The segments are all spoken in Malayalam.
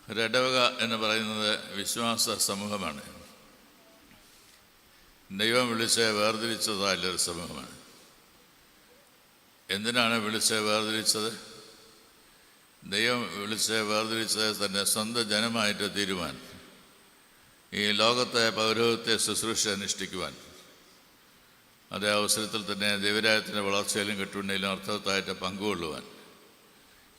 ഒരിടവക എന്ന് പറയുന്നത് വിശ്വാസ സമൂഹമാണ്. ദൈവം വിളിച്ച് വേർതിരിച്ചതായുള്ളൊരു സമൂഹമാണ്. എന്തിനാണ് വിളിച്ച് വേർതിരിച്ചത്? ദൈവം വിളിച്ച് വേർതിരിച്ചത് തന്നെ സ്വന്തം ജനമായിട്ട് തീരുവാൻ, ഈ ലോകത്തെ പൗരോഹിത്യ ശുശ്രൂഷ അനുഷ്ഠിക്കുവാൻ, അതേ അവസരത്തിൽ തന്നെ ദൈവരാജ്യത്തിൻ്റെ വളർച്ചയിലും കെട്ടുണ്ടയിലും അർത്ഥവത്തായിട്ട് പങ്കുകൊള്ളുവാൻ,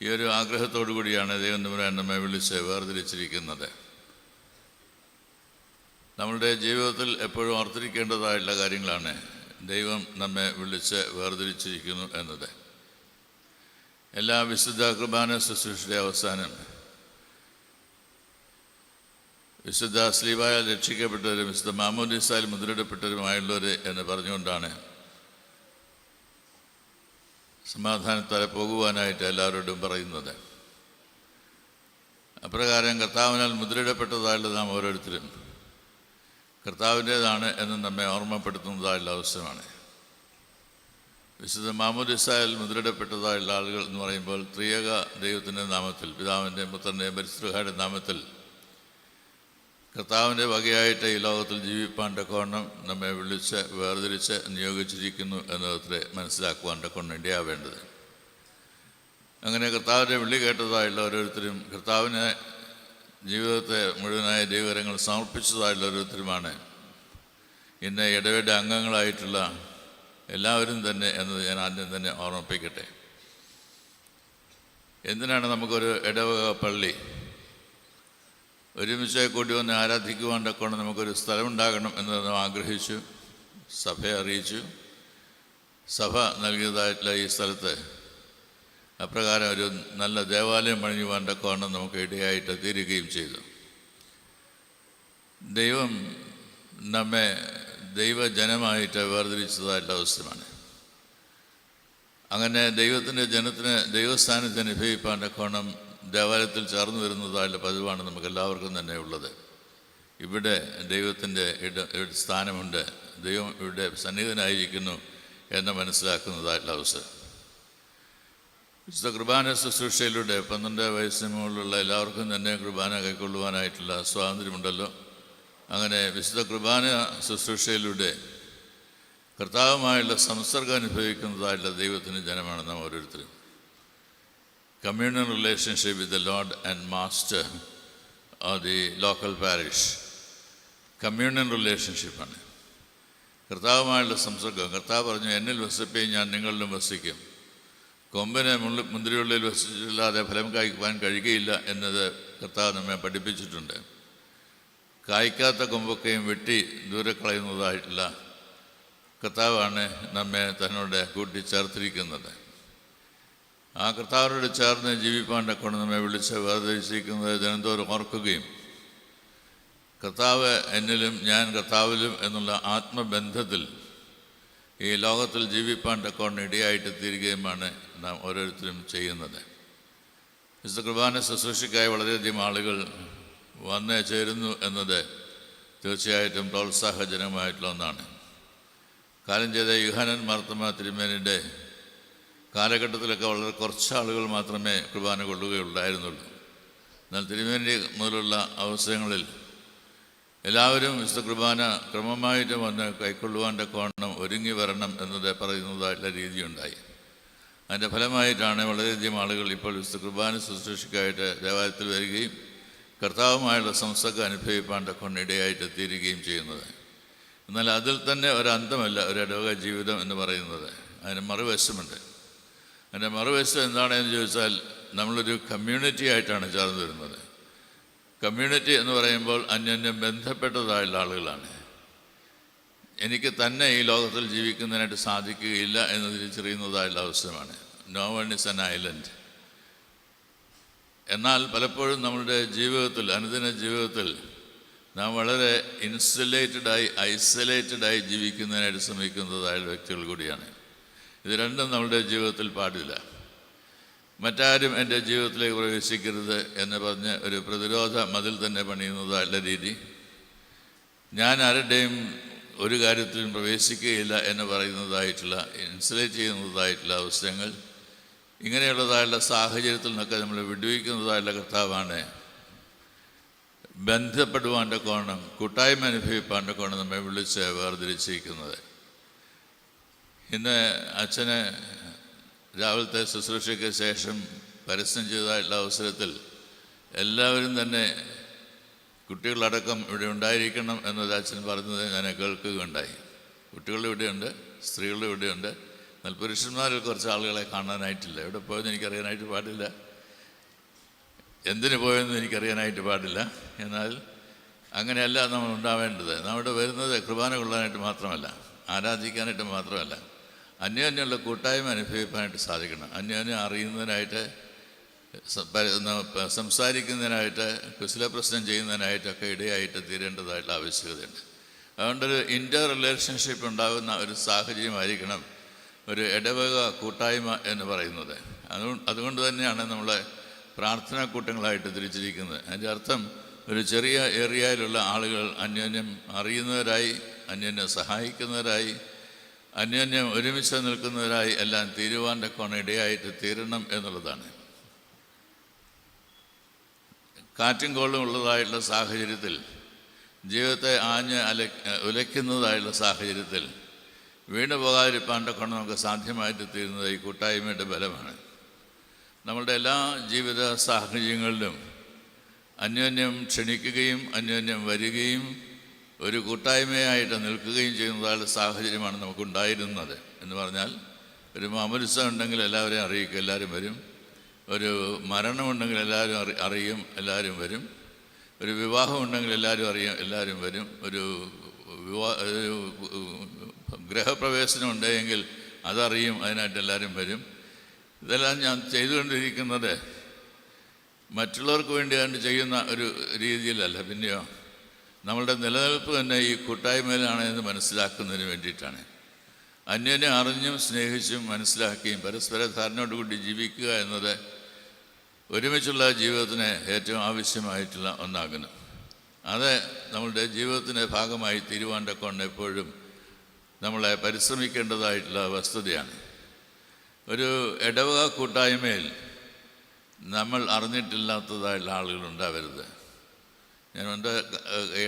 ഈ ഒരു ആഗ്രഹത്തോടു കൂടിയാണ് ദൈവം തമ്പുരാൻ നമ്മെ വിളിച്ച് വേർതിരിച്ചിരിക്കുന്നത്. നമ്മളുടെ ജീവിതത്തിൽ എപ്പോഴും ഓർത്തിരിക്കേണ്ടതായുള്ള കാര്യങ്ങളാണ് ദൈവം നമ്മെ വിളിച്ച് വേർതിരിച്ചിരിക്കുന്നു എന്നത്. എല്ലാ വിശുദ്ധ കുർബാന ശുശ്രൂഷയുടെ അവസാനം വിശുദ്ധ സ്ലീബായാൽ രക്ഷിക്കപ്പെട്ടവരും വിശുദ്ധ മാമോദീസായിൽ മുദ്രയിടപ്പെട്ടവരുമായുള്ളവർ എന്ന് പറഞ്ഞുകൊണ്ടാണ് സമാധാനത്താലെ പോകുവാനായിട്ട് എല്ലാവരോടും പറയുന്നത്. അപ്രകാരം കർത്താവിനാൽ മുദ്രയിടപ്പെട്ടതായുള്ള നാം ഓരോരുത്തരും കർത്താവിൻ്റേതാണ് എന്ന് നമ്മെ ഓർമ്മപ്പെടുത്തുന്നതായുള്ള അവസരമാണ്. വിശുദ്ധ മാമോദീസായിൽ മുദ്രയിടപ്പെട്ടതായുള്ള ആളുകൾ എന്ന് പറയുമ്പോൾ ത്രിയേക ദൈവത്തിൻ്റെ നാമത്തിൽ, പിതാവിൻ്റെയും പുത്രൻ്റെയും പരിശുദ്ധരുടെ നാമത്തിൽ കർത്താവിൻ്റെ വകയായിട്ട് ഈ ലോകത്തിൽ ജീവിപ്പാൻ തക്കവണ്ണം നമ്മെ വിളിച്ച് വേർതിരിച്ച് നിയോഗിച്ചിരിക്കുന്നു എന്നതിനെ മനസ്സിലാക്കുവാൻ തക്കവണ്ണം ഇടയാവേണ്ടത്. അങ്ങനെ കർത്താവിൻ്റെ വിളി കേട്ടതായുള്ള ഓരോരുത്തരും കർത്താവിനെ ജീവിതത്തെ മുഴുവനായ ദൈവകരങ്ങൾ സമർപ്പിച്ചതായുള്ള ഓരോരുത്തരുമാണ് ഇന്ന് ഇടവേണ്ട അംഗങ്ങളായിട്ടുള്ള എല്ലാവരും തന്നെ എന്നത് ഞാൻ ആദ്യം തന്നെ ഓർമ്മിപ്പിക്കട്ടെ. എന്തിനാണ് നമുക്കൊരു ഇടവക പള്ളി ഒരുമിച്ച് കൂടി വന്ന് ആരാധിക്കുവാൻ തക്കവണ്ണം നമുക്കൊരു സ്ഥലമുണ്ടാകണം എന്ന് നാം ആഗ്രഹിച്ചു, സഭയെ അറിയിച്ചു. സഭ നൽകിയതായിട്ടുള്ള ഈ സ്ഥലത്ത് അപ്രകാരം ഒരു നല്ല ദേവാലയം പണിയുവാൻ തക്കവണ്ണം നമുക്ക് ഇടയായിട്ട് തീരുകയും ചെയ്തു. ദൈവം നമ്മെ ദൈവജനമായിട്ട് വേർതിരിച്ചതായിട്ടുള്ള അവസരമാണ്. അങ്ങനെ ദൈവത്തിൻ്റെ ജനത്തിന് ദൈവസ്ഥാനത്ത് അനുഭവിപ്പാൻ തക്കവണ്ണം ദേവാലയത്തിൽ ചേർന്ന് വരുന്നതായുള്ള പതിവാണ് നമുക്കെല്ലാവർക്കും തന്നെ ഉള്ളത്. ഇവിടെ ദൈവത്തിൻ്റെ സ്ഥാനമുണ്ട്, ദൈവം ഇവിടെ സന്നിഹിതനായിരിക്കുന്നു എന്ന് മനസ്സിലാക്കുന്നതായിട്ടുള്ള അവസരം. വിശുദ്ധ കുർബാന ശുശ്രൂഷയിലൂടെ 12 വയസ്സിന് മുകളിലുള്ള എല്ലാവർക്കും തന്നെ കുർബാന കൈക്കൊള്ളുവാനായിട്ടുള്ള സ്വാതന്ത്ര്യമുണ്ടല്ലോ. അങ്ങനെ വിശുദ്ധ കുർബാന ശുശ്രൂഷയിലൂടെ കർത്താവുമായുള്ള സംസർഗം അനുഭവിക്കുന്നതായിട്ടുള്ള ദൈവത്തിൻ്റെ ജനമാണ് നാം ഓരോരുത്തരും. Communal relationship with the lord and master of the local parish communal റിലേഷൻഷിപ്പാണ്. കർത്താവുമായുള്ള സംസർഗം. കർത്താവ് പറഞ്ഞു, എന്നിൽ വസിപ്പീൻ, ഞാൻ നിങ്ങളിലും വസിക്കും. കൊമ്പിനെ മുന്തിരിയുള്ളിൽ വസിച്ചില്ലാതെ ഫലം കായ്ക്കുവാൻ കഴിയുകയില്ല എന്നത് കർത്താവ് നമ്മെ പഠിപ്പിച്ചിട്ടുണ്ട്. കായ്ക്കാത്ത കൊമ്പൊക്കെയും വെട്ടി ദൂരെ കളയുന്നതായിട്ടുള്ള കർത്താവാണ് നമ്മെ തന്നോട് കൂട്ടിച്ചേർത്തിരിക്കുന്നത്. ആ കർത്താവിനോട് ചേർന്ന് ജീവിപ്പാൻ കൊണ്ട് നമ്മെ വിളിച്ച് വേർതിരിച്ചിരിക്കുന്നത് ദിനംതോറും ഓർക്കുകയും കർത്താവ് എന്നിലും ഞാൻ കർത്താവിലും എന്നുള്ള ആത്മബന്ധത്തിൽ ഈ ലോകത്തിൽ ജീവിപ്പാൻ തക്കവണ്ണം ഇടയായിട്ട് തീരുകയുമാണ് നാം ഓരോരുത്തരും ചെയ്യുന്നത്. വിശുദ്ധ കുർബാന ശുശ്രൂഷയ്ക്കായി വളരെയധികം ആളുകൾ വന്ന് ചേരുന്നു എന്നത് തീർച്ചയായിട്ടും പ്രോത്സാഹജനകമായിട്ടുള്ള ഒന്നാണ്. കാലം ചെയ്ത യോഹന്നാൻ മാർത്തോമാ തിരുമേനിയുടെ കാലഘട്ടത്തിലൊക്കെ വളരെ കുറച്ച് ആളുകൾ മാത്രമേ കുർബാന കൊള്ളുകയുള്ളായിരുന്നുള്ളൂ. എന്നാൽ തിരുമേനി മുതലുള്ള അവസരങ്ങളിൽ എല്ലാവരും വിശുദ്ധ കുർബാന ക്രമമായിട്ട് വന്ന് കൈക്കൊള്ളുവാൻ തക്കവണ്ണം ഒരുങ്ങി വരണം എന്നത് പറയുന്നതായിട്ടുള്ള രീതിയുണ്ടായി. അതിൻ്റെ ഫലമായിട്ടാണ് വളരെയധികം ആളുകൾ ഇപ്പോൾ വിശുദ്ധ കുർബാന ശുശ്രൂഷയ്ക്കായിട്ട് ദേവാലയത്തിൽ വരികയും കർത്താവുമായുള്ള സംസർഗം അനുഭവിപ്പാൻ തക്കവണ്ണം ഇടയായിട്ട് തീരുകയും ചെയ്യുന്നത്. എന്നാൽ അതിൽ തന്നെ ഒരന്തമല്ല ഒരു ഇടവക ജീവിതം എന്ന് പറയുന്നത്. അതിന് മറുവശമുണ്ട്. അതിൻ്റെ മറുവശം എന്താണെന്ന് ചോദിച്ചാൽ നമ്മളൊരു കമ്മ്യൂണിറ്റി ആയിട്ടാണ് ചേർന്ന് വരുന്നത്. കമ്മ്യൂണിറ്റി എന്ന് പറയുമ്പോൾ അന്യോന്യം ബന്ധപ്പെട്ടതായുള്ള ആളുകളാണ്. എനിക്ക് തന്നെ ഈ ലോകത്തിൽ ജീവിക്കുന്നതിനായിട്ട് സാധിക്കുകയില്ല എന്ന് തിരിച്ചറിയുന്നതായുള്ള അവസരമാണ്. No one is an island. എന്നാൽ പലപ്പോഴും നമ്മളുടെ ജീവിതത്തിൽ, അനുദിന ജീവിതത്തിൽ നാം വളരെ ഐസൊലേറ്റഡായി ജീവിക്കുന്നതിനായിട്ട് ശ്രമിക്കുന്നതായ വ്യക്തികൾ കൂടിയാണ്. ഇത് രണ്ടും നമ്മളുടെ ജീവിതത്തിൽ പാടില്ല. മറ്റാരും എൻ്റെ ജീവിതത്തിലേക്ക് പ്രവേശിക്കരുത് എന്ന് പറഞ്ഞ് ഒരു പ്രതിരോധ മതിൽ തന്നെ പണിയുന്നതായുള്ള രീതി, ഞാൻ ആരുടെയും ഒരു കാര്യത്തിലും പ്രവേശിക്കുകയില്ല എന്ന് പറയുന്നതായിട്ടുള്ള, ഇൻസുലേറ്റ് ചെയ്യുന്നതായിട്ടുള്ള അവസരങ്ങൾ, ഇങ്ങനെയുള്ളതായുള്ള സാഹചര്യത്തിൽ നിന്നൊക്കെ നമ്മൾ വിടുവിക്കുന്നതായുള്ള കർത്താവാണ് ബന്ധപ്പെടുവാൻ്റെ കോണം, കൂട്ടായ്മ അനുഭവിപ്പാൻ്റെ കോണം നമ്മെ വിളിച്ച് വേർതിരിച്ചിരിക്കുന്നത്. ഇന്ന് അച്ഛന് രാവിലത്തെ ശുശ്രൂഷയ്ക്ക് ശേഷം പരസ്യം ചെയ്തതായിട്ടുള്ള അവസരത്തിൽ എല്ലാവരും തന്നെ കുട്ടികളടക്കം ഇവിടെ ഉണ്ടായിരിക്കണം എന്നത് അച്ഛൻ പറഞ്ഞത് ഞാൻ കേൾക്കുകയുണ്ടായി. കുട്ടികളുടെ ഇവിടെയുണ്ട്, സ്ത്രീകളുടെ ഇവിടെയുണ്ട്. എന്നാൽ പുരുഷന്മാരിൽ കുറച്ച് ആളുകളെ കാണാനായിട്ടില്ല. എവിടെ പോയെന്ന് എനിക്കറിയാനായിട്ട് പാടില്ല, എന്തിനു പോയെന്ന് എനിക്കറിയാനായിട്ട് പാടില്ല. എന്നാൽ അങ്ങനെയല്ല നമ്മൾ ഉണ്ടാവേണ്ടത്. നമ്മുടെ വരുന്നത് കുർബാന കൊള്ളാനായിട്ട് മാത്രമല്ല, ആരാധിക്കാനായിട്ട് മാത്രമല്ല, അന്യോന്യമുള്ള കൂട്ടായ്മ അനുഭവിക്കാനായിട്ട് സാധിക്കണം. അന്യോന്യം അറിയുന്നതിനായിട്ട്, സംസാരിക്കുന്നതിനായിട്ട്, കുശലപ്രശ്നം ചെയ്യുന്നതിനായിട്ടൊക്കെ ഇടയായിട്ട് തീരേണ്ടതായിട്ടുള്ള ആവശ്യകതയുണ്ട്. അതുകൊണ്ടൊരു ഇൻ്റർ റിലേഷൻഷിപ്പ് ഉണ്ടാകുന്ന ഒരു സാഹചര്യമായിരിക്കണം ഒരു ഇടവക കൂട്ടായ്മ എന്ന് പറയുന്നത്. അതുകൊണ്ട് തന്നെയാണ് നമ്മളെ പ്രാർത്ഥനാ കൂട്ടങ്ങളായിട്ട് തിരിച്ചിരിക്കുന്നത്. അതിൻ്റെ അർത്ഥം ഒരു ചെറിയ ഏരിയയിലുള്ള ആളുകൾ അന്യോന്യം അറിയുന്നവരായി, അന്യോന്യം സഹായിക്കുന്നവരായി, അന്യോന്യം ഒരുമിച്ച് നിൽക്കുന്നവരായി എല്ലാം തീരുവാൻ്റെ കോണ ഇടയായിട്ട് തീരണം എന്നുള്ളതാണ്. കാറ്റും കോളും ഉള്ളതായിട്ടുള്ള സാഹചര്യത്തിൽ, ജീവിതത്തെ ആഞ്ഞ് ഉലയ്ക്കുന്നതായുള്ള സാഹചര്യത്തിൽ വീണു പോകാതിരിപ്പാൻ്റെ കോണം നമുക്ക് സാധ്യമായിട്ട് തീരുന്നത് ഈ കൂട്ടായ്മയുടെ ബലമാണ്. നമ്മളുടെ എല്ലാ ജീവിത സാഹചര്യങ്ങളിലും അന്യോന്യം ക്ഷണിക്കുകയും അന്യോന്യം വരികയും ഒരു കൂട്ടായ്മയായിട്ട് നിൽക്കുകയും ചെയ്യുന്നതായുള്ള സാഹചര്യമാണ് നമുക്കുണ്ടായിരുന്നത്. എന്ന് പറഞ്ഞാൽ ഒരു മാമോദിസ ഉണ്ടെങ്കിൽ എല്ലാവരെയും അറിയിക്കും, എല്ലാവരും വരും. ഒരു മരണമുണ്ടെങ്കിൽ എല്ലാവരും അറിയും, എല്ലാവരും വരും. ഒരു വിവാഹം ഉണ്ടെങ്കിൽ എല്ലാവരും അറിയും, എല്ലാവരും വരും. ഒരു ഗൃഹപ്രവേശനം ഉണ്ടെങ്കിൽ അതറിയും, അതിനായിട്ട് എല്ലാവരും വരും. ഇതെല്ലാം ഞാൻ ചെയ്തുകൊണ്ടിരിക്കുന്നത് മറ്റുള്ളവർക്ക് വേണ്ടിയാണ്ട് ചെയ്യുന്ന ഒരു രീതിയിലല്ല, പിന്നെയോ നമ്മളുടെ നിലനിൽപ്പ് തന്നെ ഈ കൂട്ടായ്മയിലാണ് എന്ന് മനസ്സിലാക്കുന്നതിന് വേണ്ടിയിട്ടാണ്. അന്യോന്യം അറിഞ്ഞും സ്നേഹിച്ചും മനസ്സിലാക്കിയും പരസ്പര ധാരണയോടുകൂടി ജീവിക്കുക എന്നത് ഒരുമിച്ചുള്ള ജീവിതത്തിന് ഏറ്റവും ആവശ്യമായിട്ടുള്ള ഒന്നാകുന്നു. അത് നമ്മളുടെ ജീവിതത്തിൻ്റെ ഭാഗമായി തീരുവാൻ്റെ കൊണ്ട് എപ്പോഴും നമ്മളെ പരിശ്രമിക്കേണ്ടതായിട്ടുള്ള വസ്തുതയാണ്. ഒരു ഇടവക കൂട്ടായ്മയിൽ നമ്മൾ അറിഞ്ഞിട്ടില്ലാത്തതായിട്ടുള്ള ആളുകളുണ്ടാവരുത്. ഞാൻ എൻ്റെ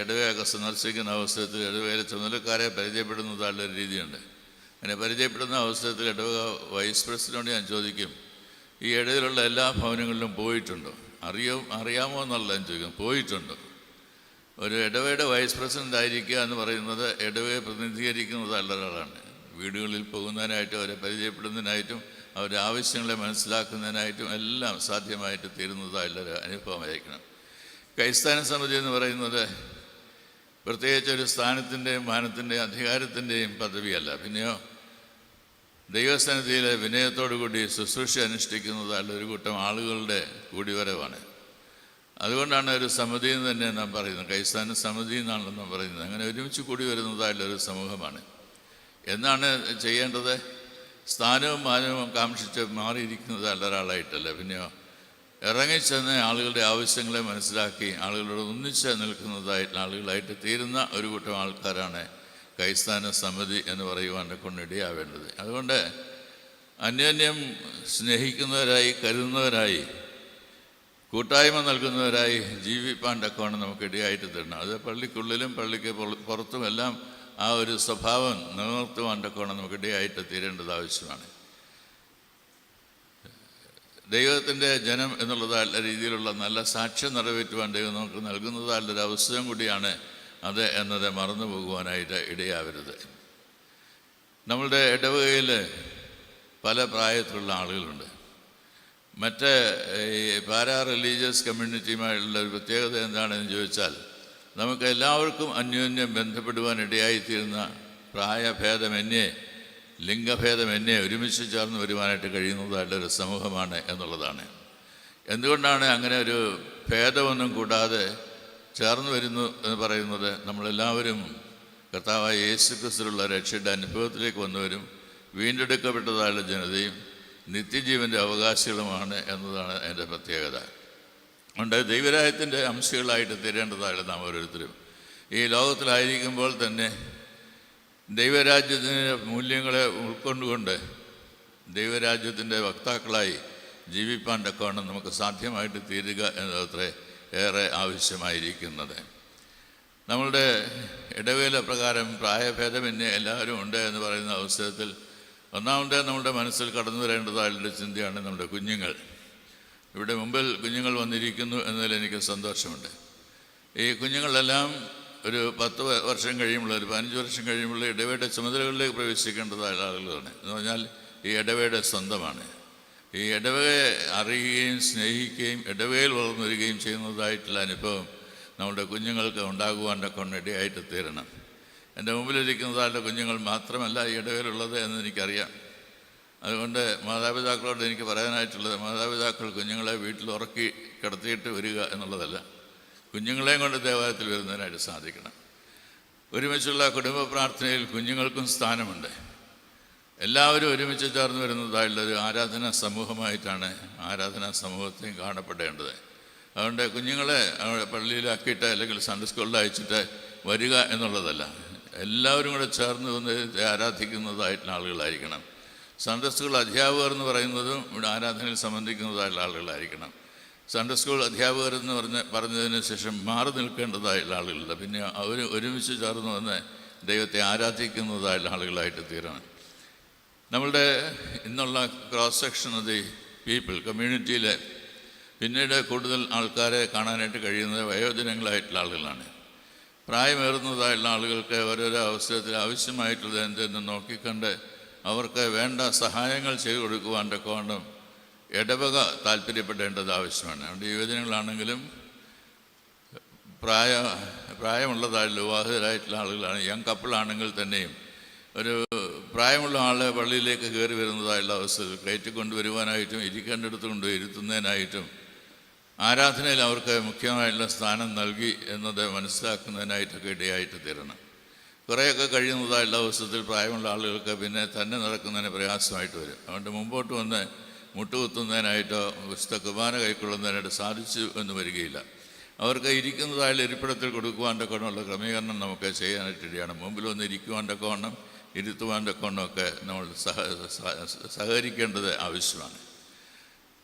ഇടവകയൊക്കെ സന്ദർശിക്കുന്ന അവസരത്തിൽ ഇടവകയിലെ ചുമതലക്കാരെ പരിചയപ്പെടുന്നതായിട്ടുള്ളൊരു രീതിയുണ്ട്. അങ്ങനെ പരിചയപ്പെടുന്ന അവസരത്തിൽ ഇടവക വൈസ് പ്രസിഡന്റിനോട് ഞാൻ ചോദിക്കും, ഈ ഇടയിലുള്ള എല്ലാ ഭവനങ്ങളിലും പോയിട്ടുണ്ടോ? അറിയാമോ എന്നുള്ള ഞാൻ ചോദിക്കും, പോയിട്ടുണ്ടോ? ഒരു ഇടവയുടെ വൈസ് പ്രസിഡൻ്റ് ആയിരിക്കുക എന്ന് പറയുന്നത് ഇടവയെ പ്രതിനിധീകരിക്കുന്നതായുള്ള ഒരാളാണ്. വീടുകളിൽ പോകുന്നതിനായിട്ടും അവരെ പരിചയപ്പെടുന്നതിനായിട്ടും അവരുടെ ആവശ്യങ്ങളെ മനസ്സിലാക്കുന്നതിനായിട്ടും എല്ലാം സാധ്യമായിട്ട് തീരുന്നതായുള്ളൊരു അനുഭവമായിരിക്കണം. ക്രൈസ്തവ സമിതി എന്ന് പറയുന്നത് പ്രത്യേകിച്ച് ഒരു സ്ഥാനത്തിൻ്റെയും മാനത്തിൻ്റെയും അധികാരത്തിൻ്റെയും പദവിയല്ല, പിന്നെയോ ദൈവസന്നിധിയിലെ വിനയത്തോടുകൂടി ശുശ്രൂഷ അനുഷ്ഠിക്കുന്നതായുള്ള ഒരു കൂട്ടം ആളുകളുടെ കൂടിവരവാണ്. അതുകൊണ്ടാണ് ഒരു സമിതി എന്ന് തന്നെ നാം പറയുന്നത്. ക്രൈസ്തവ സമിതി എന്നാണല്ലോ നാം പറയുന്നത്. അങ്ങനെ ഒരുമിച്ച് കൂടി വരുന്നതായുള്ളൊരു സമൂഹമാണ്. എന്നാണ് ചെയ്യേണ്ടത്? സ്ഥാനവും മാനവും കാക്ഷിച്ച് മാറിയിരിക്കുന്നതല്ല ഒരാളായിട്ടല്ല, പിന്നെയോ ഇറങ്ങിച്ചെന്ന് ആളുകളുടെ ആവശ്യങ്ങളെ മനസ്സിലാക്കി ആളുകളോട് ഒന്നിച്ച് നിൽക്കുന്നതായിട്ടുള്ള ആളുകളായിട്ട് തീരുന്ന ഒരു കൂട്ടം ആൾക്കാരാണ് ക്രൈസ്തവ സമിതി എന്ന് പറയുവാൻ്റെ കൊണ്ടിടയാവേണ്ടത്. അതുകൊണ്ട് അന്യോന്യം സ്നേഹിക്കുന്നവരായി, കരുതുന്നവരായി, കൂട്ടായ്മ നൽകുന്നവരായി ജീവിപ്പാൻ്റെ കോണം നമുക്ക് ഇടയായിട്ട് തരണം. അത് പള്ളിക്കുള്ളിലും പള്ളിക്ക് പുറത്തുമെല്ലാം ആ ഒരു സ്വഭാവം നിലനിർത്തുവാൻ്റെ കോണം നമുക്ക് ഇടയായിട്ട് തീരേണ്ടത് ആവശ്യമാണ്. ദൈവത്തിൻ്റെ ജനം എന്നുള്ളതായുള്ള രീതിയിലുള്ള നല്ല സാക്ഷ്യം നിറവേറ്റുവാൻ ദൈവം നമുക്ക് നൽകുന്നതായുള്ളൊരു അവസരം കൂടിയാണ് അത് എന്നത് മറന്നു പോകുവാനായിട്ട് ഇടയാവരുത്. നമ്മളുടെ ഇടവകയിൽ പല പ്രായത്തിലുള്ള ആളുകളുണ്ട്. മറ്റ് ഈ പാരാ റിലീജിയസ് കമ്മ്യൂണിറ്റിയുമായുള്ള ഒരു പ്രത്യേകത എന്താണെന്ന് ചോദിച്ചാൽ, നമുക്ക് എല്ലാവർക്കും അന്യോന്യം ബന്ധപ്പെടുവാൻ ഇടയായിത്തീരുന്ന പ്രായഭേദമന്യേ, ലിംഗഭേദമന്യേ ഒരുമിച്ച് ചേർന്ന് വരുവാനായിട്ട് കഴിയുന്നതായിട്ടൊരു സമൂഹമാണ് എന്നുള്ളതാണ്. എന്തുകൊണ്ടാണ് അങ്ങനെ ഒരു ഭേദമൊന്നും കൂടാതെ ചേർന്ന് വരുന്നു എന്ന് പറയുന്നത്? നമ്മളെല്ലാവരും കർത്താവായ യേശു ക്രിസ്തുവിലുള്ള രക്ഷയുടെ അനുഭവത്തിലേക്ക് വന്നവരും വീണ്ടെടുക്കപ്പെട്ടതായുള്ള ജനതയും നിത്യജീവൻ്റെ അവകാശികളുമാണ് എന്നതാണ് അതിൻ്റെ പ്രത്യേകത. അതുകൊണ്ട് ദൈവരാജ്യത്തിൻ്റെ അംശങ്ങളായിട്ട് തീരേണ്ടതായുള്ള നാം ഓരോരുത്തരും ഈ ലോകത്തിലായിരിക്കുമ്പോൾ തന്നെ ദൈവരാജ്യത്തിൻ്റെ മൂല്യങ്ങളെ ഉൾക്കൊണ്ടുകൊണ്ട് ദൈവരാജ്യത്തിൻ്റെ വക്താക്കളായി ജീവിപ്പാൻ തക്കവണ്ണം നമുക്ക് സാധ്യമായിട്ട് തീരുക എന്നതത്രേ ഏറെ ആവശ്യമായിരിക്കുന്നത്. നമ്മളുടെ ഇടവേല പ്രകാരം പ്രായഭേദമന്യേ എല്ലാവരും ഉണ്ട് എന്ന് പറയുന്ന അവസരത്തിൽ ഒന്നാമത്തെ നമ്മുടെ മനസ്സിൽ കടന്നു വരേണ്ടതായിട്ടുള്ള ചിന്തയാണ് നമ്മുടെ കുഞ്ഞുങ്ങൾ. ഇവിടെ മുമ്പിൽ കുഞ്ഞുങ്ങൾ വന്നിരിക്കുന്നു എന്നതിൽ എനിക്ക് സന്തോഷമുണ്ട്. ഈ കുഞ്ഞുങ്ങളെല്ലാം ഒരു 10 വർഷം കഴിയുമ്പോൾ, ഒരു 15 വർഷം കഴിയുമ്പോൾ ഇടവയുടെ ചുമതലകളിലേക്ക് പ്രവേശിക്കേണ്ടതായ ആളുകളാണ്. എന്ന് പറഞ്ഞാൽ ഈ ഇടവയുടെ സ്വന്തമാണ്. ഈ ഇടവയെ അറിയുകയും സ്നേഹിക്കുകയും ഇടവയിൽ വളർന്നു വരികയും ചെയ്യുന്നതായിട്ടുള്ള അനുഭവം നമ്മുടെ കുഞ്ഞുങ്ങൾക്ക് ഉണ്ടാകുവാനൊക്കെ ഇടയായിട്ട് തീരണം. എൻ്റെ മുമ്പിലിരിക്കുന്നതായിട്ടുള്ള കുഞ്ഞുങ്ങൾ മാത്രമല്ല ഈ ഇടവയിലുള്ളത് എന്ന് എനിക്കറിയാം. അതുകൊണ്ട് മാതാപിതാക്കളോട് എനിക്ക് പറയാനായിട്ടുള്ളത്, മാതാപിതാക്കൾ കുഞ്ഞുങ്ങളെ വീട്ടിൽ ഉറക്കി കിടത്തിയിട്ട് വരിക എന്നുള്ളതല്ല, കുഞ്ഞുങ്ങളെയും കൊണ്ട് ദേവാലയത്തിൽ വരുന്നതിനായിട്ട് സാധിക്കണം. ഒരുമിച്ചുള്ള കുടുംബ പ്രാർത്ഥനയിൽ കുഞ്ഞുങ്ങൾക്കും സ്ഥാനമുണ്ട്. എല്ലാവരും ഒരുമിച്ച് ചേർന്ന് വരുന്നതായുള്ളൊരു ആരാധനാ സമൂഹമായിട്ടാണ് ആരാധനാ സമൂഹത്തെയും കാണപ്പെടേണ്ടത്. അതുകൊണ്ട് കുഞ്ഞുങ്ങളെ പള്ളിയിലാക്കിയിട്ട് അല്ലെങ്കിൽ സൺഡേ സ്കൂളിൽ അയച്ചിട്ട് വരിക എന്നുള്ളതല്ല, എല്ലാവരും കൂടെ ചേർന്ന് വന്ന് ആരാധിക്കുന്നതായിട്ടുള്ള ആളുകളായിരിക്കണം. സൺഡേ സ്കൂൾ അധ്യാപകർ എന്ന് പറയുന്നതും ഇവിടെ ആരാധനയിൽ സംബന്ധിക്കുന്നതായിട്ടുള്ള ആളുകളായിരിക്കണം. സൺഡേ സ്കൂൾ അധ്യാപകർ എന്ന് പറഞ്ഞതിന് ശേഷം മാറി നിൽക്കേണ്ടതായിട്ടുള്ള ആളുകളില്ല. പിന്നെ അവർ ഒരുമിച്ച് ചേർന്ന് വന്ന് ദൈവത്തെ ആരാധിക്കുന്നതായിട്ടുള്ള ആളുകളായിട്ട് തീരണം. നമ്മളുടെ ഇന്നുള്ള cross section of the people കമ്മ്യൂണിറ്റിയിൽ പിന്നീട് കൂടുതൽ ആൾക്കാരെ കാണാനായിട്ട് കഴിയുന്നത് വയോജനങ്ങളായിട്ടുള്ള ആളുകളാണ്. പ്രായമേറുന്നതായിട്ടുള്ള ആളുകൾക്ക് ഓരോരോ അവസരത്തിൽ ആവശ്യമായിട്ടുള്ളത് എന്തെന്ന് നോക്കിക്കണ്ട് അവർക്ക് വേണ്ട സഹായങ്ങൾ ചെയ്തു കൊടുക്കുവാൻ്റെ കോണം ഇടവക താല്പര്യപ്പെടേണ്ടത് ആവശ്യമാണ്. അതുകൊണ്ട് യുവജനങ്ങളാണെങ്കിലും പ്രായമുള്ളതായിട്ടുള്ള വിവാഹിതരായിട്ടുള്ള ആളുകളാണ്, യങ് കപ്പിളാണെങ്കിൽ തന്നെയും ഒരു പ്രായമുള്ള ആളെ പള്ളിയിലേക്ക് കയറി വരുന്നതായുള്ള അവസ്ഥയിൽ കയറ്റി കൊണ്ടുവരുവാനായിട്ടും ഇരിക്കേണ്ടടുത്ത് കൊണ്ടുപോയി ഇരുത്തുന്നതിനായിട്ടും ആരാധനയിൽ അവർക്ക് മുഖ്യമായിട്ടുള്ള സ്ഥാനം നൽകി എന്നത് മനസ്സിലാക്കുന്നതിനായിട്ടൊക്കെ ഇടയായിട്ട് തീരണം. കുറേയൊക്കെ കഴിയുന്നതായുള്ള അവസരത്തിൽ പ്രായമുള്ള ആളുകൾക്ക് പിന്നെ തന്നെ നടക്കുന്നതിന് പ്രയാസമായിട്ട് വരും. അതുകൊണ്ട് മുമ്പോട്ട് വന്ന് മുട്ടുകുത്തുന്നതിനായിട്ടോ വിശുദ്ധ കുർബാന കൈക്കൊള്ളുന്നതിനായിട്ട് സാധിച്ചു എന്ന് വരികയില്ല. അവർക്ക് ഇരിക്കുന്നതായുള്ള ഇരിപ്പിടത്തിൽ കൊടുക്കുവാൻ്റെ കോണമുള്ള ക്രമീകരണം നമുക്ക് ചെയ്യാനായിട്ടിടയാണ്. മുമ്പിൽ വന്ന് ഇരിക്കുവാൻ്റെ കോണം, ഇരുത്തുവാൻ്റെ കോണമൊക്കെ നമ്മൾ സഹകരിക്കേണ്ടത് ആവശ്യമാണ്.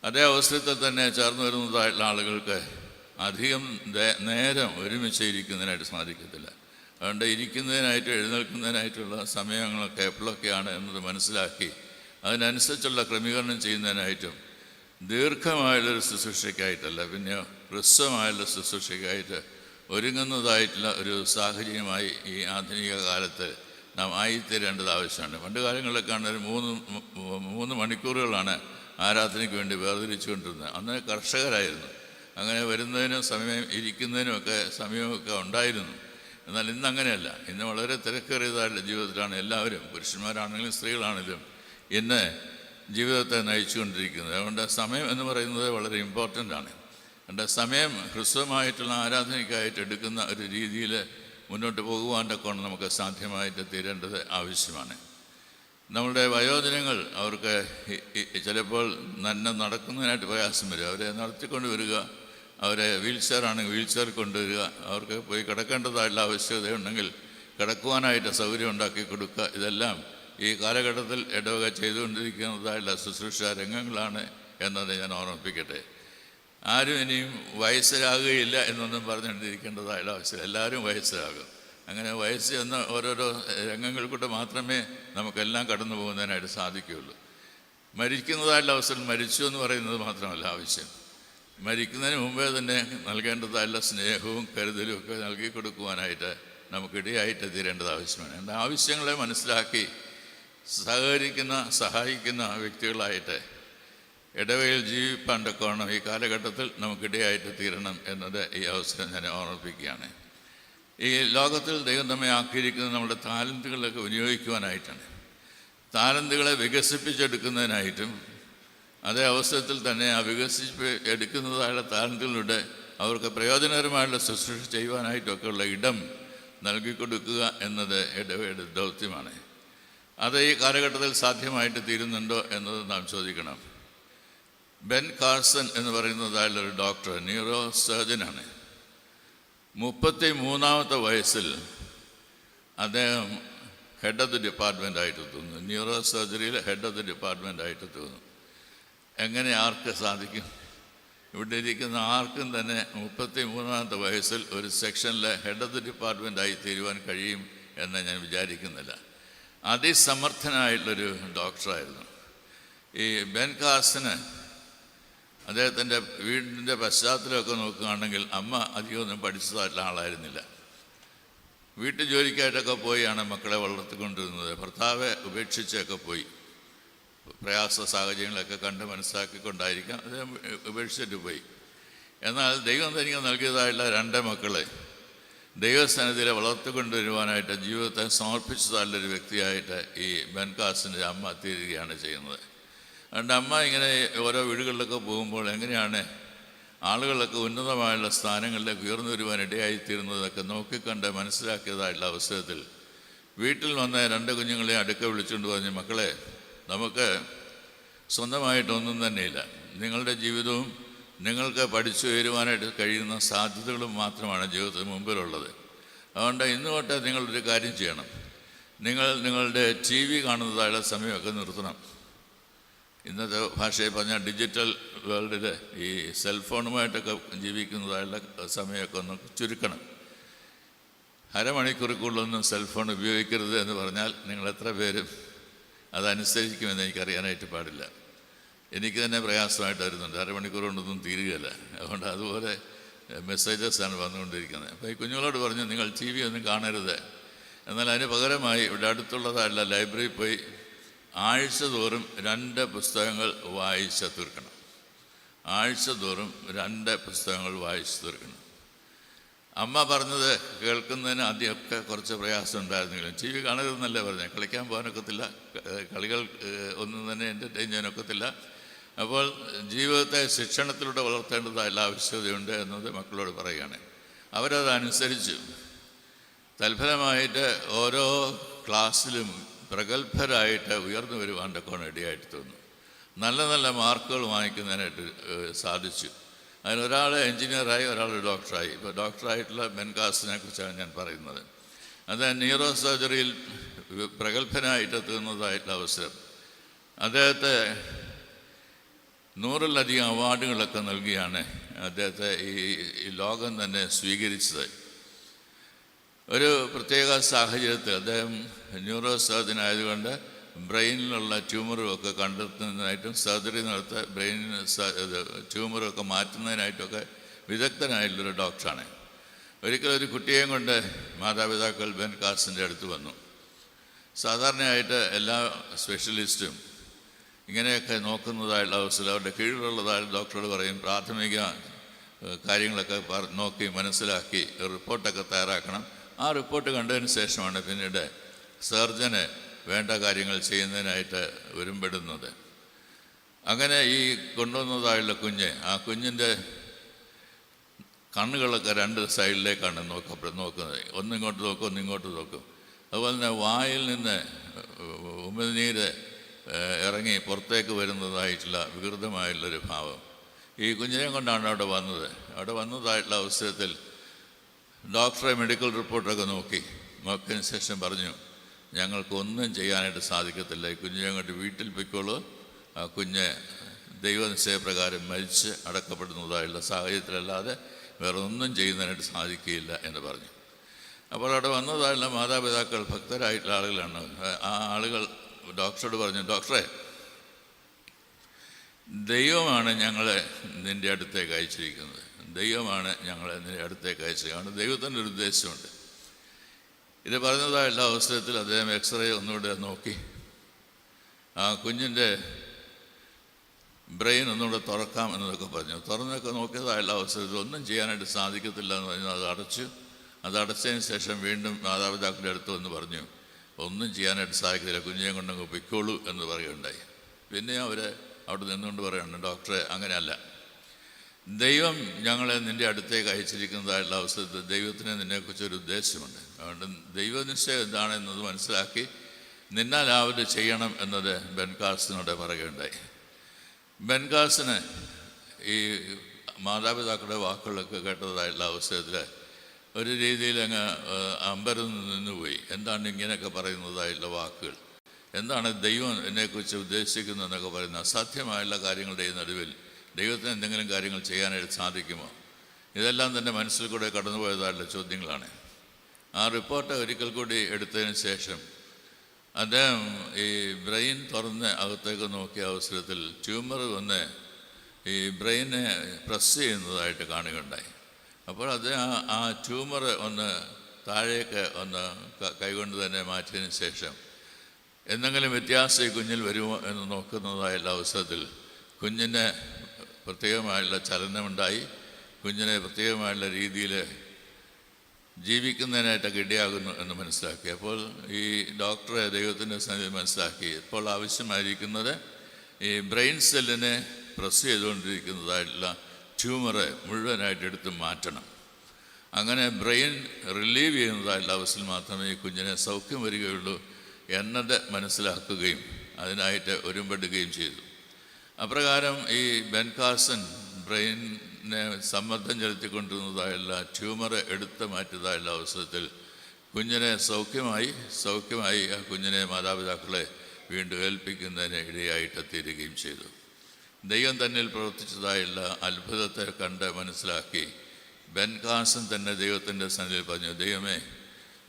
അതേ അവസരത്തിൽ തന്നെ ചേർന്ന് വരുന്നതായിട്ടുള്ള ആളുകൾക്ക് അധികം നേരം ഒരുമിച്ച് ഇരിക്കുന്നതിനായിട്ട് സാധിക്കത്തില്ല. അതുകൊണ്ട് ഇരിക്കുന്നതിനായിട്ട് എഴുന്നേൽക്കുന്നതിനായിട്ടുള്ള സമയങ്ങളൊക്കെ എപ്പോഴൊക്കെയാണ് എന്നത് മനസ്സിലാക്കി അതിനനുസരിച്ചുള്ള ക്രമീകരണം ചെയ്യുന്നതിനായിട്ടും ദീർഘമായുള്ളൊരു ശുശ്രൂഷയ്ക്കായിട്ടല്ല, പിന്നെ ഹ്രസ്വമായുള്ള ശുശ്രൂഷയ്ക്കായിട്ട് ഒരുങ്ങുന്നതായിട്ടുള്ള ഒരു സാഹചര്യമായി ഈ ആധുനിക കാലത്ത് നാം ആയിത്തീരേണ്ടത് ആവശ്യമാണ്. പണ്ട് കാലങ്ങളിലൊക്കെ ആണെങ്കിൽ 3 മണിക്കൂറുകളാണ് ആരാധനയ്ക്ക് വേണ്ടി വേർതിരിച്ചു കൊണ്ടിരുന്നത്. അന്ന് കർഷകരായിരുന്നു, അങ്ങനെ വരുന്നതിനും സമയം ഇരിക്കുന്നതിനുമൊക്കെ സമയമൊക്കെ ഉണ്ടായിരുന്നു. എന്നാൽ ഇന്നങ്ങനെയല്ല. ഇന്ന് വളരെ തിരക്കേറിയതായിട്ടുള്ള ജീവിതത്തിലാണ് എല്ലാവരും, പുരുഷന്മാരാണെങ്കിലും സ്ത്രീകളാണെങ്കിലും ഇന്ന് ജീവിതത്തെ നയിച്ചുകൊണ്ടിരിക്കുന്നത്. അതുകൊണ്ട് സമയം എന്ന് പറയുന്നത് വളരെ ഇമ്പോർട്ടൻ്റാണ്. അതുകൊണ്ട് സമയം ഹ്രസ്വമായിട്ടുള്ള ആരാധനയ്ക്കായിട്ട് എടുക്കുന്ന ഒരു രീതിയിൽ മുന്നോട്ട് പോകുവാൻ്റെ കൊണ്ട് നമുക്ക് സാധ്യമായിട്ട് തീരേണ്ടത് ആവശ്യമാണ്. നമ്മളുടെ വയോജനങ്ങൾ അവർക്ക് ചിലപ്പോൾ നടക്കുന്നതിനായിട്ട് പ്രയാസം വരും. അവരെ നടത്തിക്കൊണ്ട് വരിക, അവരെ വീൽ ചെയറാണെങ്കിൽ വീൽ ചെയർ കൊണ്ടുവരിക, അവർക്ക് പോയി കിടക്കേണ്ടതായിട്ടുള്ള ആവശ്യകതയുണ്ടെങ്കിൽ കിടക്കുവാനായിട്ട് സൗകര്യം ഉണ്ടാക്കി കൊടുക്കുക. ഇതെല്ലാം ഈ കാലഘട്ടത്തിൽ ഇടവക ചെയ്തുകൊണ്ടിരിക്കുന്നതായുള്ള ശുശ്രൂഷ രംഗങ്ങളാണ് എന്നത് ഞാൻ ഓർമ്മിപ്പിക്കട്ടെ. ആരും ഇനിയും വയസ്സരാകുകയില്ല എന്നൊന്നും പറഞ്ഞുകൊണ്ടിരിക്കേണ്ടതായുള്ള ആവശ്യം, എല്ലാവരും വയസ്സരാകും. അങ്ങനെ വയസ്സ് എന്ന ഓരോരോ രംഗങ്ങൾ കൊണ്ട് മാത്രമേ നമുക്കെല്ലാം കടന്നു പോകുന്നതിനായിട്ട് സാധിക്കുകയുള്ളൂ. മരിക്കുന്നതായുള്ള അവസരം മരിച്ചു എന്ന് പറയുന്നത് മാത്രമല്ല ആവശ്യം, മരിക്കുന്നതിന് മുമ്പേ തന്നെ നൽകേണ്ടതായുള്ള സ്നേഹവും കരുതലും ഒക്കെ നൽകി കൊടുക്കുവാനായിട്ട് നമുക്കിടയായിട്ട് തീരേണ്ടത് ആവശ്യമാണ്. എൻ്റെ ആവശ്യങ്ങളെ മനസ്സിലാക്കി സഹായിക്കുന്ന വ്യക്തികളായിട്ട് ഇടവയിൽ ജീവിപ്പാൻ തക്കവണ്ണം ഈ കാലഘട്ടത്തിൽ നമുക്കിടയായിട്ട് തീരണം എന്നത് ഈ അവസരം ഞാൻ ഓർമ്മിപ്പിക്കുകയാണ്. ഈ ലോകത്തിൽ ദൈവം നമ്മെ ആക്കിയിരിക്കുന്നത് നമ്മുടെ താലന്തുകളൊക്കെ വിനിയോഗിക്കുവാനായിട്ടാണ്. താലന്തുകളെ വികസിപ്പിച്ചെടുക്കുന്നതിനായിട്ടും അതേ അവസരത്തിൽ തന്നെ ആ എടുക്കുന്നതായുള്ള താലന്തുകളുടെ അവർക്ക് പ്രയോജനകരമായുള്ള ശുശ്രൂഷ ചെയ്യുവാനായിട്ടൊക്കെയുള്ള ഇടം നൽകിക്കൊടുക്കുക എന്നത് ഇടവയുടെ ദൗത്യമാണ്. അത് ഈ കാലഘട്ടത്തിൽ സാധ്യമായിട്ട് തീരുന്നുണ്ടോ എന്നത് നാം ചോദിക്കണം. ബെൻ കാർസൺ എന്ന് പറയുന്നതായുള്ളൊരു ഡോക്ടർ, ന്യൂറോ സർജനാണ്. 33-ാമത്തെ വയസ്സിൽ അദ്ദേഹം ഹെഡ് ഓഫ് ദി ഡിപ്പാർട്ട്മെൻ്റ് ആയിട്ട് തോന്നുന്നു, ന്യൂറോ സർജറിയിൽ ഹെഡ് ഓഫ് ദി ഡിപ്പാർട്ട്മെൻ്റ് ആയിട്ട് തോന്നുന്നു. എങ്ങനെ ആർക്ക് സാധിക്കും? ഇവിടെ ഇരിക്കുന്ന ആർക്കും തന്നെ 33-ാമത്തെ വയസ്സിൽ ഒരു സെക്ഷനിലെ ഹെഡ് ഓഫ് ദി ഡിപ്പാർട്ട്മെൻറ്റായി തീരുവാൻ കഴിയും എന്ന് ഞാൻ വിചാരിക്കുന്നില്ല. അതിസമർത്ഥനായിട്ടുള്ളൊരു ഡോക്ടറായിരുന്നു. ഈ ബെൻ കാസിന് അദ്ദേഹത്തിൻ്റെ വീടിൻ്റെ പശ്ചാത്തലമൊക്കെ നോക്കുകയാണെങ്കിൽ അമ്മ അധികമൊന്നും പഠിച്ചതായിട്ടുള്ള ആളായിരുന്നില്ല. വീട്ടു ജോലിക്കായിട്ടൊക്കെ പോയാണ് മക്കളെ വളർത്തിക്കൊണ്ടിരുന്നത്. ഭർത്താവെ ഉപേക്ഷിച്ചൊക്കെ പോയി. പ്രയാസ സാഹചര്യങ്ങളൊക്കെ കണ്ട് മനസ്സിലാക്കിക്കൊണ്ടായിരിക്കാം അദ്ദേഹം ഉപേക്ഷിച്ചിട്ട് പോയി. എന്നാൽ ദൈവം തനിക്ക് നൽകിയതായിട്ടുള്ള 2 മക്കളെ ദൈവസന്നിധിയിൽ വളർത്തിക്കൊണ്ടുവരുവാനായിട്ട് ജീവിതത്തെ സമർപ്പിച്ചതായിട്ടുള്ളൊരു വ്യക്തിയായിട്ട് ഈ ബെൻ കാസിൻ്റെ അമ്മ തീരുകയാണ് ചെയ്യുന്നത്. അതുകൊണ്ട് അമ്മ ഇങ്ങനെ ഓരോ വീടുകളിലൊക്കെ പോകുമ്പോൾ എങ്ങനെയാണ് ആളുകളൊക്കെ ഉന്നതമായുള്ള സ്ഥാനങ്ങളിലേക്ക് ഉയർന്നു വരുവാൻ ഇടയായിത്തീരുന്നതൊക്കെ നോക്കിക്കണ്ട് മനസ്സിലാക്കിയതായിട്ടുള്ള അവസരത്തിൽ വീട്ടിൽ വന്ന 2 കുഞ്ഞുങ്ങളെ അടുക്ക വിളിച്ചുകൊണ്ട് പറഞ്ഞു, മക്കളെ, നമുക്ക് സ്വന്തമായിട്ടൊന്നും തന്നെയില്ല. നിങ്ങളുടെ ജീവിതവും നിങ്ങൾക്ക് പഠിച്ചു ഉയരുവാനായിട്ട് കഴിയുന്ന സാധ്യതകളും മാത്രമാണ് ജീവിതത്തിന് മുമ്പിലുള്ളത്. അതുകൊണ്ട് ഇന്ന് തൊട്ട് നിങ്ങളൊരു കാര്യം ചെയ്യണം. നിങ്ങളുടെ TV കാണുന്നതായുള്ള സമയമൊക്കെ നിർത്തണം. ഇന്നത്തെ ഭാഷയിൽ പറഞ്ഞാൽ ഡിജിറ്റൽ വേൾഡിൽ ഈ സെൽഫോണുമായിട്ടൊക്കെ ജീവിക്കുന്നതായുള്ള സമയമൊക്കെ ഒന്ന് ചുരുക്കണം. അരമണിക്കൂറിക്കുള്ളൊന്നും സെൽഫോൺ ഉപയോഗിക്കരുത് എന്ന് പറഞ്ഞാൽ നിങ്ങൾ എത്ര പേരും അതനുസരിക്കുമെന്ന് എനിക്കറിയാനായിട്ട് പാടില്ല. എനിക്ക് തന്നെ പ്രയാസമായിട്ട് വരുന്നുണ്ട്. അരമണിക്കൂർ കൊണ്ടൊന്നും തീരുകയില്ല. അതുകൊണ്ട് അതുപോലെ മെസ്സേജസാണ് വന്നുകൊണ്ടിരിക്കുന്നത്. അപ്പോൾ ഈ കുഞ്ഞുങ്ങളോട് പറഞ്ഞു, നിങ്ങൾ TV ഒന്നും കാണരുത്. എന്നാൽ അതിന് പകരമായി ഇവിടെ അടുത്തുള്ളതായുള്ള ലൈബ്രറിയിൽ പോയി ആഴ്ച തോറും 2 പുസ്തകങ്ങൾ വായിച്ച് തീർക്കണം. ആഴ്ച തോറും 2 പുസ്തകങ്ങൾ വായിച്ച് തീർക്കണം. അമ്മ പറഞ്ഞത് കേൾക്കുന്നതിന് ആദ്യമൊക്കെ കുറച്ച് പ്രയാസം ഉണ്ടായിരുന്നെങ്കിലും TV കാണരുതെന്നല്ലേ പറഞ്ഞത്. കളിക്കാൻ പോകാനൊക്കത്തില്ല, കളികൾ ഒന്നും തന്നെ എൻ്റർടൈൻ ചെയ്യാനൊക്കത്തില്ല. അപ്പോൾ ജീവിതത്തെ ശിക്ഷണത്തിലൂടെ വളർത്തേണ്ടതായുള്ള ആവശ്യകതയുണ്ട് എന്നത് മക്കളോട് പറയുകയാണ്. അവരതനുസരിച്ച് തൽഫലമായിട്ട് ഓരോ ക്ലാസ്സിലും പ്രഗത്ഭരായിട്ട് ഉയർന്നു വരുവാൻ്റെക്കോണം ഇടയായിട്ട് തോന്നുന്നു. നല്ല നല്ല മാർക്കുകൾ വാങ്ങിക്കുന്നതിനായിട്ട് സാധിച്ചു. അതിലൊരാൾ എൻജിനീയറായി, ഒരാൾ ഡോക്ടറായി. ഇപ്പോൾ ഡോക്ടറായിട്ടുള്ള ബെൻ കാസിനെ കുറിച്ചാണ് ഞാൻ പറയുന്നത്. അത് ന്യൂറോ സർജറിയിൽ പ്രഗത്ഭനായിട്ട് തീർന്നതായിട്ടുള്ള അവസരം അദ്ദേഹത്തെ 100-ലധികം അവാർഡുകളൊക്കെ നൽകിയാണ് അദ്ദേഹത്തെ ഈ ലോകം തന്നെ സ്വീകരിച്ചത്. ഒരു പ്രത്യേക സാഹചര്യത്തിൽ അദ്ദേഹം ന്യൂറോ സർജൻ ആയതുകൊണ്ട് ബ്രെയിനിലുള്ള ട്യൂമറുമൊക്കെ കണ്ടെത്തുന്നതിനായിട്ടും സർജറി നടത്ത ബ്രെയിനിന് ട്യൂമറൊക്കെ മാറ്റുന്നതിനായിട്ടൊക്കെ വിദഗ്ധനായിട്ടുള്ളൊരു ഡോക്ടറാണ്. ഒരിക്കലൊരു കുട്ടിയെയും കൊണ്ട് മാതാപിതാക്കൾ ബെൻ കാസിൻ്റെ അടുത്ത് വന്നു. സാധാരണയായിട്ട് എല്ലാ സ്പെഷ്യലിസ്റ്റും ഇങ്ങനെയൊക്കെ നോക്കുന്നതായുള്ള അവസരം അവരുടെ കീഴിലുള്ളതായ ഡോക്ടറോട് പറയും, പ്രാഥമിക കാര്യങ്ങളൊക്കെ നോക്കി മനസ്സിലാക്കി റിപ്പോർട്ടൊക്കെ തയ്യാറാക്കണം. ആ റിപ്പോർട്ട് കണ്ടതിന് ശേഷമാണ് പിന്നീട് സർജന് വേണ്ട കാര്യങ്ങൾ ചെയ്യുന്നതിനായിട്ട് വരുമ്പെടുന്നത്. അങ്ങനെ ഈ കൊണ്ടുവന്നതായുള്ള ആ കുഞ്ഞിൻ്റെ കണ്ണുകളൊക്കെ 2 സൈഡിലേക്കാണ് നോക്കുന്നത്. ഒന്നിങ്ങോട്ട് നോക്കും, ഒന്നിങ്ങോട്ട് നോക്കും. അതുപോലെ തന്നെ വായിൽ നിന്ന് ഉമിനീര് ഇറങ്ങി പുറത്തേക്ക് വരുന്നതായിട്ടുള്ള വികൃതമായിട്ടുള്ളൊരു ഭാവം ഈ കുഞ്ഞിനെ കൊണ്ടാണ് അവിടെ വന്നത്. അവിടെ വന്നതായിട്ടുള്ള അവസരത്തിൽ ഡോക്ടറെ മെഡിക്കൽ റിപ്പോർട്ടൊക്കെ നോക്കിയതിന് ശേഷം പറഞ്ഞു, ഞങ്ങൾക്കൊന്നും ചെയ്യാനായിട്ട് സാധിക്കത്തില്ല. ഈ കുഞ്ഞിനെ കൊണ്ട് വീട്ടിൽ പൊയ്ക്കോളൂ. ആ കുഞ്ഞ് ദൈവനിശ്ചയപ്രകാരം മരിച്ച് അടക്കപ്പെടുന്നതായുള്ള സാഹചര്യത്തിലല്ലാതെ വേറെ ഒന്നും ചെയ്യുന്നതിനായിട്ട് സാധിക്കുകയില്ല എന്ന് പറഞ്ഞു. അപ്പോൾ അവിടെ വന്നതായുള്ള മാതാപിതാക്കൾ ഭക്തരായിട്ടുള്ള ആളുകളാണ്. ആ ആളുകൾ ഡോക്ടറോട് പറഞ്ഞു, ഡോക്ടറെ, ദൈവമാണ് ഞങ്ങളെ നിൻ്റെ അടുത്തേക്ക് അയച്ചിരിക്കുന്നത്. ദൈവമാണ് ഞങ്ങളെ നിൻ്റെ അടുത്തേക്ക് അയച്ചിരിക്കുന്നത്. ദൈവത്തിൻ്റെ ഒരു ഉദ്ദേശമുണ്ട്. ഇത് പറഞ്ഞതായുള്ള അവസരത്തിൽ അദ്ദേഹം എക്സ്റേ ഒന്നുകൂടെ നോക്കി ആ കുഞ്ഞിൻ്റെ ബ്രെയിൻ ഒന്നുകൂടെ തുറക്കാം എന്നതൊക്കെ പറഞ്ഞു. തുറന്നൊക്കെ നോക്കിയതായുള്ള അവസരത്തിൽ ഒന്നും ചെയ്യാനായിട്ട് സാധിക്കത്തില്ല എന്ന് പറഞ്ഞു. അത് അടച്ചതിന് ശേഷം വീണ്ടും മാതാപിതാക്കളുടെ അടുത്ത് വന്ന് പറഞ്ഞു, ഒന്നും ചെയ്യാനായിട്ട് സാധിക്കത്തില്ല, കുഞ്ഞിനെ കൊണ്ടങ്ങ് പൊയ്ക്കോളൂ എന്ന് പറയുകയുണ്ടായി. പിന്നെ അവർ അവിടെ നിന്നുകൊണ്ട് പറയുന്നുണ്ട്, ഡോക്ടറെ, അങ്ങനെയല്ല, ദൈവം ഞങ്ങളെ നിൻ്റെ അടുത്തേക്ക് അയച്ചിരിക്കുന്നതായുള്ള അവസരത്തിൽ ദൈവത്തിന് നിന്നെക്കുറിച്ചൊരു ഉദ്ദേശമുണ്ട്. അതുകൊണ്ട് ദൈവനിശ്ചയം എന്താണെന്നത് മനസ്സിലാക്കി നിന്നാലാവത് ചെയ്യണം എന്നത് ബെൻ കാസിനോട് പറയുകയുണ്ടായി. ബെൻ കാസിന് ഈ മാതാപിതാക്കളുടെ വാക്കുകളൊക്കെ കേട്ടതായുള്ള അവസരത്തിൽ ഒരു രീതിയിൽ അങ്ങ് അമ്പരന്ന് നിന്നുപോയി. എന്താണ് ഇങ്ങനെയൊക്കെ പറയുന്നതായുള്ള വാക്കുകൾ, എന്താണ് ദൈവം എന്നെക്കുറിച്ച് ഉദ്ദേശിക്കുന്നതെന്നൊക്കെ പറയുന്ന അസാധ്യമായുള്ള കാര്യങ്ങളുടെ നടുവിൽ ദൈവത്തിന് എന്തെങ്കിലും കാര്യങ്ങൾ ചെയ്യാനായിട്ട് സാധിക്കുമോ? ഇതെല്ലാം തന്നെ മനസ്സിൽ കൂടെ കടന്നുപോയതായിട്ടുള്ള ചോദ്യങ്ങളാണ്. ആ റിപ്പോർട്ട് ഒരിക്കൽ കൂടി എടുത്തതിന് ശേഷം അദ്ദേഹം ഈ ബ്രെയിൻ തുറന്ന് അകത്തേക്ക് നോക്കിയ അവസരത്തിൽ ട്യൂമർ വന്ന് ഈ ബ്രെയിനെ പ്രസ് ചെയ്യുന്നതായിട്ട് കാണുകയുണ്ടായി. അപ്പോൾ അദ്ദേഹം ആ ട്യൂമർ ഒന്ന് താഴേക്ക് ഒന്ന് കൈകൊണ്ട് തന്നെ മാറ്റിയതിന് ശേഷം എന്തെങ്കിലും വ്യത്യാസം ഈ കുഞ്ഞിൽ വരുമോ എന്ന് നോക്കുന്നതായുള്ള അവസരത്തിൽ കുഞ്ഞിന് പ്രത്യേകമായുള്ള ചലനമുണ്ടായി. കുഞ്ഞിനെ പ്രത്യേകമായുള്ള രീതിയിൽ ജീവിക്കുന്നതിനായിട്ടൊക്കെ ഇടയാകുന്നു എന്ന് മനസ്സിലാക്കി. അപ്പോൾ ഈ ഡോക്ടറെ ദൈവത്തിൻ്റെ സന്നിധി മനസ്സിലാക്കി ഇപ്പോൾ ആവശ്യമായിരിക്കുന്നത് ഈ ബ്രെയിൻ സെല്ലിനെ പ്രസ് ചെയ്തുകൊണ്ടിരിക്കുന്നതായിട്ടുള്ള ട്യൂമറെ മുഴുവനായിട്ട് എടുത്ത് മാറ്റണം. അങ്ങനെ ബ്രെയിൻ റിലീവ് ചെയ്യുന്നതായിട്ടുള്ള അവസ്ഥയിൽ മാത്രമേ ഈ കുഞ്ഞിനെ സൗഖ്യം വരികയുള്ളൂ എന്നത് മനസ്സിലാക്കുകയും അതിനായിട്ട് ഒരുമ്പെടുകയും ചെയ്തു. അപ്രകാരം ഈ ബെൻ കാർസൺ ബ്രെയിനെ സമ്മർദ്ദം ചെലുത്തിക്കൊണ്ടിരുന്നതായുള്ള ട്യൂമറെ എടുത്ത് മാറ്റിയതായുള്ള അവസരത്തിൽ കുഞ്ഞിനെ സൗഖ്യമായി ആ കുഞ്ഞിനെ മാതാപിതാക്കളെ വീണ്ടും ഏൽപ്പിക്കുന്നതിന് ഇടയായിട്ട് തീരുകയും ചെയ്തു. ദൈവം തന്നിൽ പ്രവർത്തിച്ചതായുള്ള അത്ഭുതത്തെ കണ്ട് മനസ്സിലാക്കി ബെൻ കാർസൺ തന്നെ ദൈവത്തിൻ്റെ സന്നിധിയിൽ പറഞ്ഞു, ദൈവമേ,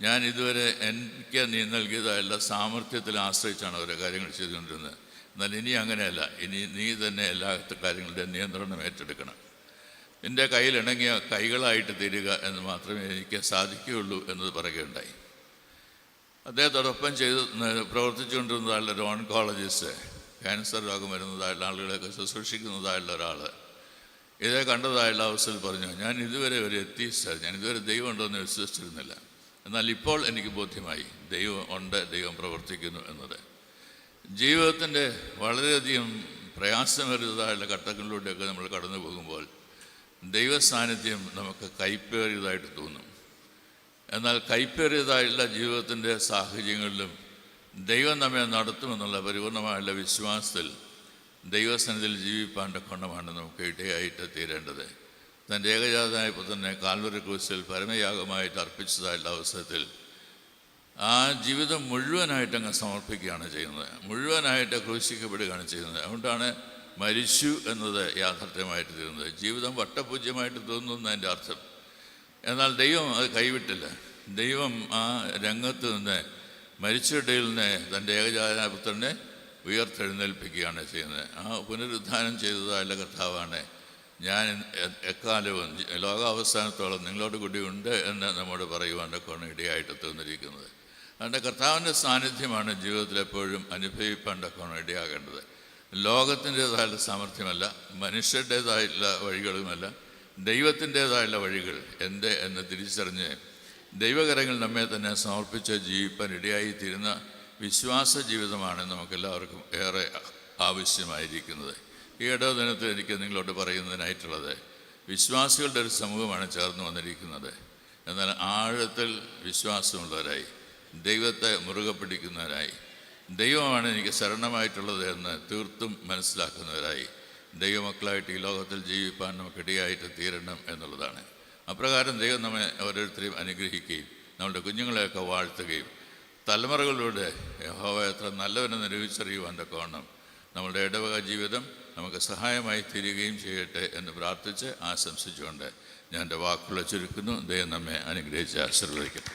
ഞാൻ ഇതുവരെ എനിക്ക് നീ നൽകിയതായുള്ള സാമർഥ്യത്തിൽ ആശ്രയിച്ചാണ് ഓരോ കാര്യങ്ങൾ ചെയ്തുകൊണ്ടിരുന്നത്. എന്നാൽ ഇനി അങ്ങനെയല്ല, ഇനി നീ തന്നെ എല്ലാ കാര്യങ്ങളുടെയും നിയന്ത്രണം ഏറ്റെടുക്കണം. എൻ്റെ കയ്യിലിണങ്ങിയ കൈകളായിട്ട് തീരുക എന്ന് മാത്രമേ എനിക്ക് സാധിക്കുകയുള്ളൂ എന്നത് പറയുകയുണ്ടായി. അദ്ദേഹത്തോടൊപ്പം പ്രവർത്തിച്ചുകൊണ്ടിരുന്നതായുള്ള ഒരു ഓൺകോളജിസ്റ്റ്, ക്യാൻസർ രോഗം വരുന്നതായുള്ള ആളുകളെയൊക്കെ ശുശ്രൂഷിക്കുന്നതായുള്ള ഒരാൾ ഇതേ കണ്ടതായുള്ള അവസരത്തിൽ പറഞ്ഞു, ഞാൻ ഇതുവരെ ഒരു എത്തീസ്റ്റാണ്, ഞാൻ ഇതുവരെ ദൈവം ഉണ്ടോയെന്ന് വിശ്വസിച്ചിരുന്നില്ല. എന്നാൽ ഇപ്പോൾ എനിക്ക് ബോധ്യമായി ദൈവം ഉണ്ട്, ദൈവം പ്രവർത്തിക്കുന്നു എന്നത്. ജീവിതത്തിൻ്റെ വളരെയധികം പ്രയാസമേറിയതായുള്ള ഘട്ടങ്ങളിലൂടെയൊക്കെ നമ്മൾ കടന്നു പോകുമ്പോൾ ദൈവസാന്നിധ്യം നമുക്ക് കൈപ്പേറിയതായിട്ട് തോന്നും. എന്നാൽ കൈപ്പേറിയതായുള്ള ജീവിതത്തിൻ്റെ സാഹചര്യങ്ങളിലും ദൈവം നമ്മെ നടത്തുമെന്നുള്ള പരിപൂർണമായുള്ള വിശ്വാസത്തിൽ ദൈവസന്നിധിയിൽ ജീവിപ്പാൻ്റെ കൊണ്ടമാണ് നമുക്ക് ഇടയായിട്ട് തീരേണ്ടത്. തൻ്റെ ഏകജാതനായ പുത്രനെ കാൽവരി ക്രൂശിൽ പരമയാഗമായിട്ട് അർപ്പിച്ചതായുള്ള അവസരത്തിൽ ആ ജീവിതം മുഴുവനായിട്ട് അങ്ങ് സമർപ്പിക്കുകയാണ് ചെയ്യുന്നത്, മുഴുവനായിട്ട് ക്രൂശിക്കപ്പെടുകയാണ് ചെയ്യുന്നത്. അതുകൊണ്ടാണ് മരിച്ചു എന്നത് യാഥാർത്ഥ്യമായിട്ട് തീരുന്നത്. ജീവിതം വട്ടപൂജ്യമായിട്ട് തോന്നുന്നു എൻ്റെ അർത്ഥം. എന്നാൽ ദൈവം അത് കൈവിട്ടില്ല. ദൈവം ആ രംഗത്ത് നിന്ന് മരിച്ചയിടയിൽ നിന്ന് തൻ്റെ ഏകജാതനായ പുത്രനെ ഉയർത്തെഴുന്നേൽപ്പിക്കുകയാണ് ചെയ്യുന്നത്. ആ പുനരുദ്ധാനം ചെയ്തതായുള്ള കർത്താവാണ് ഞാൻ എക്കാലവും ലോകാവസാനത്തോളം നിങ്ങളോട് കൂടി ഉണ്ട് എന്ന് നമ്മോട് പറയുവാനൊക്കെയാണ് ഇടയായിട്ട് തോന്നിയിരിക്കുന്നത്. അതുകൊണ്ട് കർത്താവിൻ്റെ സാന്നിധ്യമാണ് ജീവിതത്തിൽ എപ്പോഴും അനുഭവിപ്പാണ്ടൊക്കെയാണ് ഇടയാകേണ്ടത്. ലോകത്തിൻ്റേതായുള്ള സാമർഥ്യമല്ല, മനുഷ്യരുടേതായിട്ടുള്ള വഴികളുമല്ല, ദൈവത്തിൻ്റേതായുള്ള വഴികൾ എന്ത് എന്ന് തിരിച്ചറിഞ്ഞ് ദൈവകരങ്ങൾ നമ്മെ തന്നെ സമർപ്പിച്ച് ജീവിപ്പാൻ ഇടയായിത്തീരുന്ന വിശ്വാസ ജീവിതമാണ് നമുക്കെല്ലാവർക്കും ഏറെ ആവശ്യമായിരിക്കുന്നത്. ഈ ഇടവദിനത്തിൽ എനിക്ക് നിങ്ങളോട് പറയുന്നതിനായിട്ടുള്ളത്, വിശ്വാസികളുടെ ഒരു സമൂഹമാണ് ചേർന്ന് വന്നിരിക്കുന്നത്. എന്നാൽ ആഴത്തിൽ വിശ്വാസമുള്ളവരായി, ദൈവത്തെ മുറുകെ പിടിക്കുന്നവരായി, ദൈവമാണ് എനിക്ക് ശരണമായിട്ടുള്ളത് എന്ന് തീർത്തും മനസ്സിലാക്കുന്നവരായി ദൈവമക്കളായിട്ട് ഈ ലോകത്തിൽ ജീവിപ്പാൻ നമുക്കിടയായിട്ട് തീരണം എന്നുള്ളതാണ്. അപ്രകാരം ദൈവം നമ്മെ ഓരോരുത്തരെയും അനുഗ്രഹിക്കുകയും നമ്മുടെ കുഞ്ഞുങ്ങളെയൊക്കെ വാഴ്ത്തുകയും തലമുറകളിലൂടെ യഹോവ എത്ര നല്ലവനെന്ന് നിരൂപിച്ചറിയുവാൻ്റെ കോണം നമ്മളുടെ ഇടവക ജീവിതം നമുക്ക് സഹായമായി തീരുകയും ചെയ്യട്ടെ എന്ന് പ്രാർത്ഥിച്ച് ആശംസിച്ചുകൊണ്ട് ഞാൻ എൻ്റെ വാക്കുകളെ ചുരുക്കുന്നു. ദൈവം നമ്മെ അനുഗ്രഹിച്ച് ആശീർവദിക്കട്ടെ.